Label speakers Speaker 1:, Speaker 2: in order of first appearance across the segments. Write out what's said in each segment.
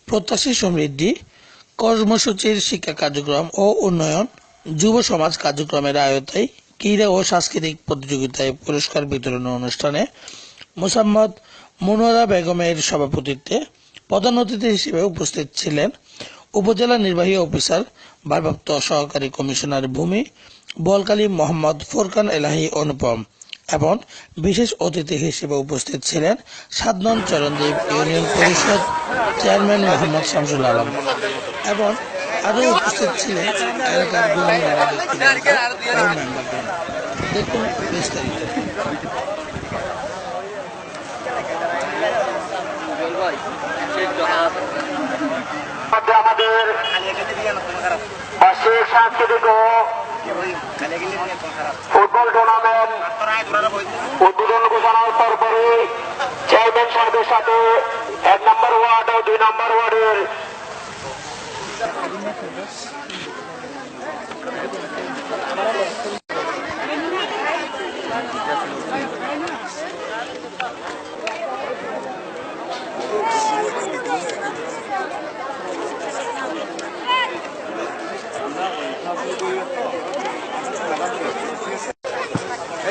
Speaker 1: প্রত্যাশী সমৃদ্ধি কর্মসূচির শিক্ষা কার্যক্রম ও উন্নয়ন যুব সমাজ কার্যক্রমের আয়তায় ক্রীড়া ও সাংস্কৃতিক প্রতিযোগিতায় পুরস্কার বিতরণ অনুষ্ঠানে মোসাম্মদ মুনরা বেগমের সভাপতিত্বে প্রধান অতিথি হিসেবে উপস্থিত ছিলেন উপজেলা নির্বাহী অফিসার ভারপ্রাপ্ত সহকারী কমিশনার ভূমি বোয়ালখালী মোহাম্মদ ফুরকান এলাহী অনুপম এবং বিশেষ অতিথি হিসেবে উপস্থিত ছিলেন ৭ নং চরণদ্বীপ ইউনিয়ন পরিষদ চেয়ারম্যান মোহাম্মদ শামসুল আলম এবং আরও উপস্থিত ছিলেন এলাকার গণ্যমান্য ব্যক্তিবর্গ ও মেম্বারগণ। দেখুন বিস্তারিত।
Speaker 2: আমাদের বার্ষিক সাংস্কৃতিক ও ফুটবল টুর্নামেন্ট উদ্বোধন ঘোষণার পরপরই চেয়ারম্যান সাহেবের সাথে ১ নম্বর ওয়ার্ড ও ২ নম্বর ওয়ার্ডের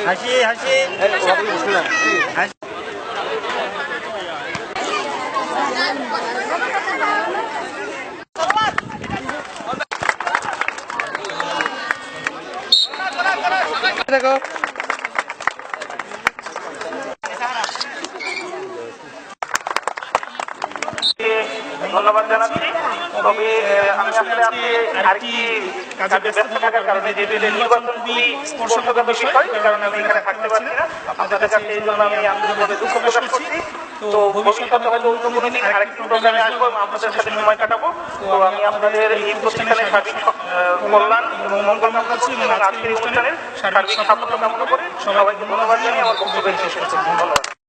Speaker 3: হাসি হাসি দেখো
Speaker 2: ধন্যবাদ জানাচ্ছি। তবে আমি আসলে আরেকটি কাজে ব্যস্ত থাকার কারণে যেহেতু নির্বাচন খুবই স্পর্শকাতর বিষয়, কারণে আমি এখানে থাকতে পারছি না। আপনাদের কাছে এই জন্য আমি আন্তরিকভাবে দুঃখ প্রকাশ করছি। তো ভবিষ্যতে হয়তো কোনোদিন আরেকটি প্রোগ্রামে আসবো এবং আপনাদের সাথে সময় কাটাবো। তো আমি আপনাদের এই প্রতিষ্ঠানের সার্বিক কল্যাণ এবং মঙ্গল কামনা করছি এবং আজকের অনুষ্ঠানের সার্বিক সাফল্য কামনা করে সবাইকে ধন্যবাদ জানিয়ে আমার বক্তব্য শেষ করছি। ধন্যবাদ।